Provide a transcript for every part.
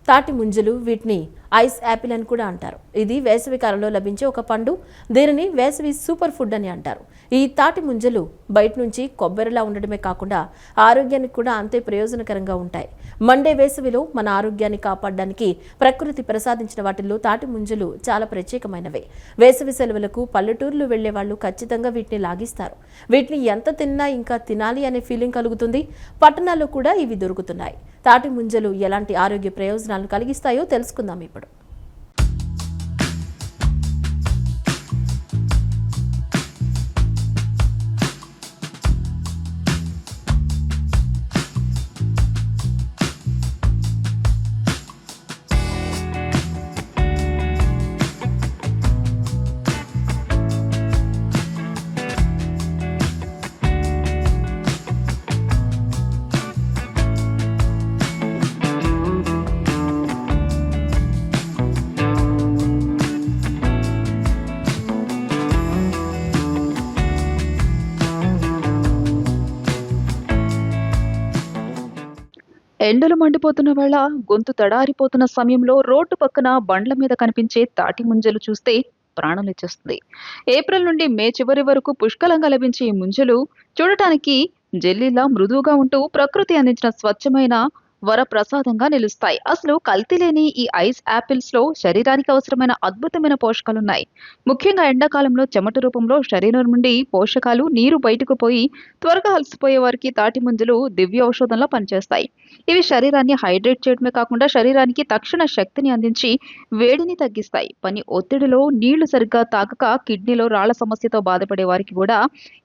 తాటి ముంజలు, వీటిని ఐస్ యాపిల్ అని కూడా అంటారు. ఇది వేసవి కాలంలో లభించే ఒక పండు. దీనిని వేసవి సూపర్ ఫుడ్ అని అంటారు. ఈ తాటి ముంజలు బయట నుంచి కొబ్బరిలా ఉండడమే కాకుండా ఆరోగ్యానికి కూడా అంతే ప్రయోజనకరంగా ఉంటాయి. మండే వేసవిలో మన ఆరోగ్యాన్ని కాపాడడానికి ప్రకృతి ప్రసాదించిన వాటిల్లో తాటి ముంజలు చాలా ప్రత్యేకమైనవే. వేసవి సెలవులకు పల్లెటూర్లు వెళ్లే వాళ్ళు ఖచ్చితంగా వీటిని లాగిస్తారు. వీటిని ఎంత తిన్నా ఇంకా తినాలి అనే ఫీలింగ్ కలుగుతుంది. పట్టణాల్లో కూడా ఇవి దొరుకుతున్నాయి. తాటి ముంజలు ఎలాంటి ఆరోగ్య ప్రయోజనాలను కలిగిస్తాయో తెలుసుకుందాం ఇప్పుడు. ఎండలు మండిపోతున్న వేళ, గొంతు తడారిపోతున్న సమయంలో రోడ్డు పక్కన బండ్ల మీద కనిపించే తాటి ముంజలు చూస్తే ప్రాణాలిచ్చేస్తుంది. ఏప్రిల్ నుండి మే చివరి వరకు పుష్కలంగా లభించే ఈ ముంజలు చూడటానికి జెల్లీలా మృదువుగా ఉంటూ ప్రకృతి అందించిన స్వచ్ఛమైన వరప్రసాదంగా నిలుస్తాయి. అసలు కల్తీ లేని ఈ ఐస్ యాపిల్స్ లో శరీరానికి అవసరమైన అద్భుతమైన పోషకాలున్నాయి. ముఖ్యంగా ఎండాకాలంలో చెమట రూపంలో శరీరం నుండి పోషకాలు నీరు బయటకు పోయి త్వరగా అలసిపోయే వారికి తాటి ముంజలు దివ్య ఔషధంలో పనిచేస్తాయి. ఇవి శరీరాన్ని హైడ్రేట్ చేయడమే కాకుండా శరీరానికి తక్షణ శక్తిని అందించి వేడిని తగ్గిస్తాయి. పని ఒత్తిడిలో నీళ్లు సరిగ్గా తాగక కిడ్నీలో రాళ్ల సమస్యతో బాధపడే వారికి కూడా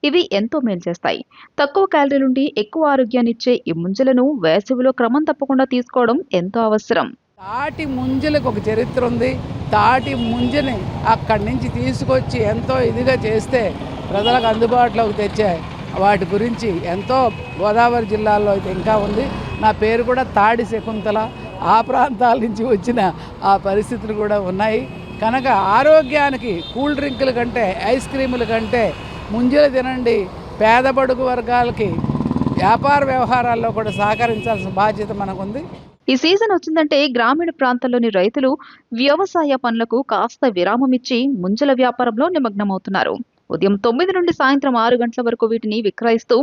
ఇవి ఎంతో మేలు చేస్తాయి. తక్కువ క్యాలరీలుండి ఎక్కువ ఆరోగ్యాన్నిచ్చే ఈ ముంజలను వేసవిలో క్రమం తప్పకుండా తీసుకోవడం ఎంతో అవసరం. తాటి ముంజలకు ఒక చరిత్ర ఉంది. తాటి ముంజని అక్కడి నుంచి తీసుకొచ్చి ఎంతో ఇదిగా చేస్తే ప్రజలకు అందుబాటులోకి తెచ్చే వాటి గురించి ఎంతో గోదావరి జిల్లాలో అయితే ఇంకా ఉంది. నా పేరు కూడా తాడి శకుంతల. ఆ ప్రాంతాల నుంచి వచ్చిన ఆ పరిస్థితులు కూడా ఉన్నాయి. కనుక ఆరోగ్యానికి కూల్ డ్రింకుల కంటే, ఐస్ క్రీముల కంటే ముంజలు తినండి. పేద బడుగు వర్గాలకి వ్యాపార వ్యవహారాల్లో కూడా సహకరించాల్సిన బాధ్యత మనకుంది. ఈ సీజన్ వచ్చిందంటే గ్రామీణ ప్రాంతాల్లోని రైతులు వ్యవసాయ పనులకు కాస్త విరామం ఇచ్చి ముంజల వ్యాపారంలో నిమగ్నమవుతున్నారు. ఉదయం 9 నుండి సాయంత్రం 6 గంటల వరకు వీటిని విక్రయిస్తూ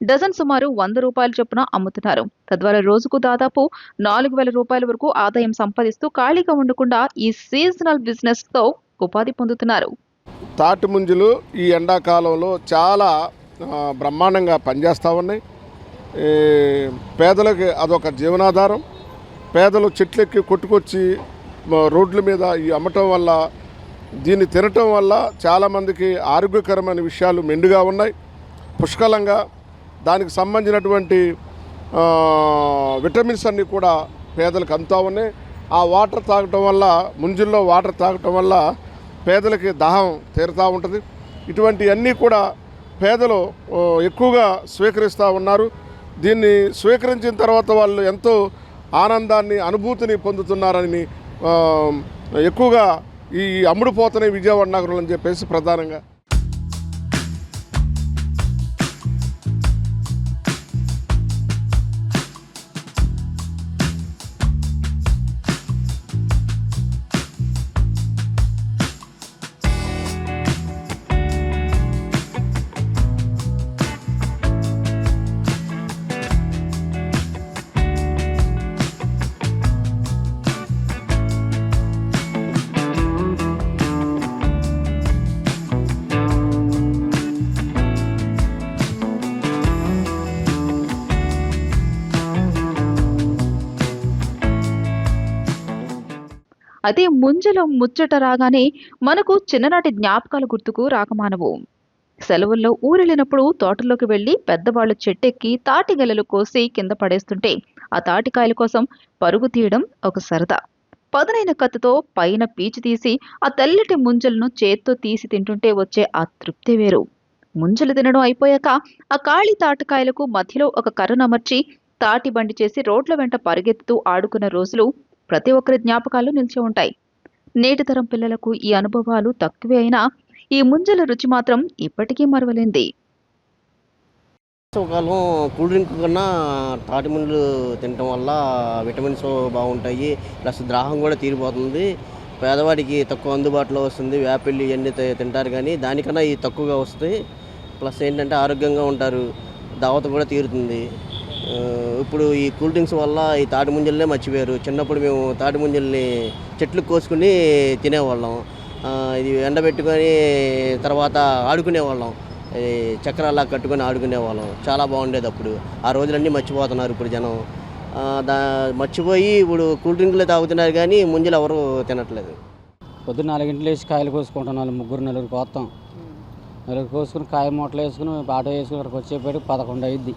డజన్ సుమారు 100 రూపాయల చొప్పున అమ్ముతున్నారు. తద్వారా రోజుకు దాదాపు 4,000 రూపాయల వరకు ఆదాయం సంపాదిస్తూ ఖాళీగా ఉండకుండా ఈ సీజనల్ బిజినెస్ తో ఉపాధి పొందుతున్నారు. తాటి ముంజలు ఈ ఎండాకాలంలో చాలా బ్రహ్మాండంగా పనిచేస్తూ ఉన్నాయి. పేదలకి అదొక జీవనాధారం. పేదలు చెట్లెక్కి కొట్టుకొచ్చి రోడ్ల మీద ఈ అమ్మటం వల్ల, దీన్ని తినటం వల్ల చాలామందికి ఆరోగ్యకరమైన విషయాలు మెండుగా ఉన్నాయి. పుష్కలంగా దానికి సంబంధించినటువంటి విటమిన్స్ అన్నీ కూడా పేదలకు అందుతూ ఉన్నాయి. ఆ వాటర్ తాగటం వల్ల, ముంజుల్లో వాటర్ తాగటం వల్ల పేదలకి దాహం తీరుతూ ఉంటుంది. ఇటువంటివన్నీ కూడా పేదలు ఎక్కువగా స్వీకరిస్తూ ఉన్నారు. దీన్ని స్వీకరించిన తర్వాత వాళ్ళు ఎంతో ఆనందాన్ని, అనుభూతిని పొందుతున్నారని ఎక్కువగా ఈ అమ్ముడుపోతున్నాయి విజయవాడ నగరంలో అని చెప్పేసి ప్రధానంగా. అదే ముంజలో ముచ్చట రాగానే మనకు చిన్ననాటి జ్ఞాపకాలు గుర్తుకు రాకమానవు. సెలవుల్లో ఊరెళ్ళినప్పుడు తోటలోకి వెళ్లి పెద్దవాళ్లు చెట్టెక్కి తాటిగెలలు కోసి కింద పడేస్తుంటే ఆ తాటికాయల కోసం పరుగు తీయడం ఒక సరదా. పదునైన కత్తితో పైన పీచు తీసి ఆ తెల్లటి ముంజలను చేత్తో తీసి తింటుంటే వచ్చే ఆ తృప్తి వేరు. ముంజలు తినడం అయిపోయాక ఆ కాళీ తాటికాయలకు మధ్యలో ఒక కర్రనమర్చి తాటి బండి చేసి రోడ్ల వెంట పరిగెత్తుతూ ఆడుకున్న రోజులు ప్రతి ఒక్కరి జ్ఞాపకాలు నిలిచి ఉంటాయి. నేటి తరం పిల్లలకు ఈ అనుభవాలు తక్కువే అయినా ఈ ముంజల రుచి మాత్రం ఇప్పటికీ మరువలేంది. వేసవికాలం కూల్ డ్రింక్ కన్నా తాటి ముంజలు తినటం వల్ల విటమిన్స్ బాగుంటాయి, ప్లస్ దాహం కూడా తీరిపోతుంది. పేదవాడికి తక్కువ అందుబాటులో వస్తుంది. వేపిల్లి ఇవన్నీ తింటారు కానీ దానికన్నా ఇవి తక్కువగా వస్తాయి. ప్లస్ ఏంటంటే ఆరోగ్యంగా ఉంటారు, దావత కూడా తీరుతుంది. ఇప్పుడు ఈ కూల్ డ్రింక్స్ వల్ల ఈ తాటి ముంజలనే మర్చిపోయారు. చిన్నప్పుడు మేము తాటి ముంజల్ని చెట్లు కోసుకుని తినేవాళ్ళం. ఇది ఎండబెట్టుకొని తర్వాత ఆడుకునేవాళ్ళం. చక్రాలా కట్టుకొని ఆడుకునేవాళ్ళం. చాలా బాగుండేది అప్పుడు. ఆ రోజులన్నీ మర్చిపోతున్నారు ఇప్పుడు జనం. మర్చిపోయి ఇప్పుడు కూల్ డ్రింక్లే తాగుతున్నారు కానీ ముంజలు ఎవరు తినట్లేదు. పొద్దున్న 4 గంటలు వేసి కాయలు కోసుకుంటాం. నలుగురు కోస్తాం. నలుగురు కోసుకుని కాయ మూటలు వేసుకుని ఆటో వేసుకుని అక్కడికి వచ్చేప్పటికి 11 అయ్యిద్ది.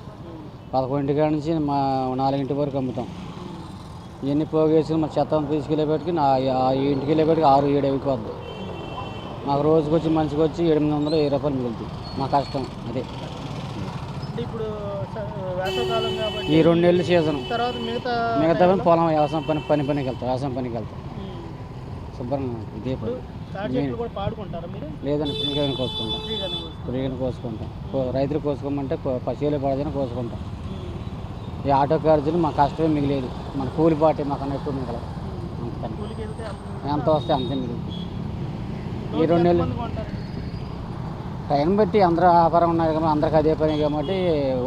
11 కాడ నుంచి 4 వరకు అమ్ముతాం. ఇవన్నీ పోగేసుకుని మా చెత్త తీసుకెళ్ళేపటికి ఇంటికి వెళ్ళేపటికి 6, 7 అయిపోద్ది. మాకు రోజుకి వచ్చి మనిషికి వచ్చి 820 రూపాయలు మిగులుతాయి. మా కష్టం అదే. ఇప్పుడు వేసవికాలం కాబట్టి ఈ 2 నెలలు సీజన్ తర్వాత మిగతా పొలం వ్యవసాయం పనికి వెళ్తాం. వ్యవసాయం పనికి వెళ్తాం శుభ్రంగా. ఇదే తాటి చెట్లు కూడా పాడుకుంటారా మీరు? లేదండి, పులిగాని కోసుకుంటాం. పులిగాని కోసుకుంటాం. రైతులు కోసుకోమంటే పశువులే పడదని కోసుకుంటాం. ఈ ఆటో ఖర్చులు మా కష్టమే మిగిలేదు. మన కూలి పాటి మాకన్నా ఎక్కువ మిగలదు. ఎంత వస్తే అంతే మిగులుతుంది. ఈ 2 నెలలు టైం బట్టి అందరూ వ్యాపారం ఉన్నారు కాబట్టి అందరికి అదే పని కాబట్టి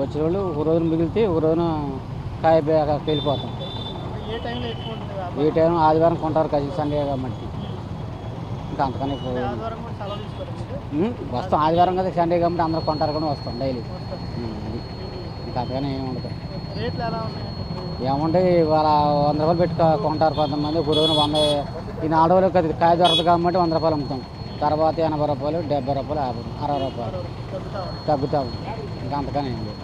వచ్చిన వాళ్ళు ఒక రోజున మిగిలితే ఒక రోజున కాయ వెళ్ళిపోతాం. ఏ టైం ఆదివారం కొంటారు కదా, సండే కాబట్టి ఇంకా అంతకని వస్తాం. ఆదివారం కదా సండే కాబట్టి అందరూ కొంటారు కానీ వస్తాం డైలీ. ఇంకా అంతగానే ఏమి ఉండదు. ఏముంటాయి వాళ్ళ 100 రూపాయలు పెట్టి కొంటారు కొంతమంది. ఒక రోజున 100. ఈ 4 రోజులు కదా కాయ దొరకదు కాబట్టి 100 రూపాయలు అమ్ముతాం. తర్వాత 80 రూపాయలు, 70 రూపాయలు, 50, 60 రూపాయలు తగ్గుతాం. ఇంకా అంతగానే ఏం లేదు.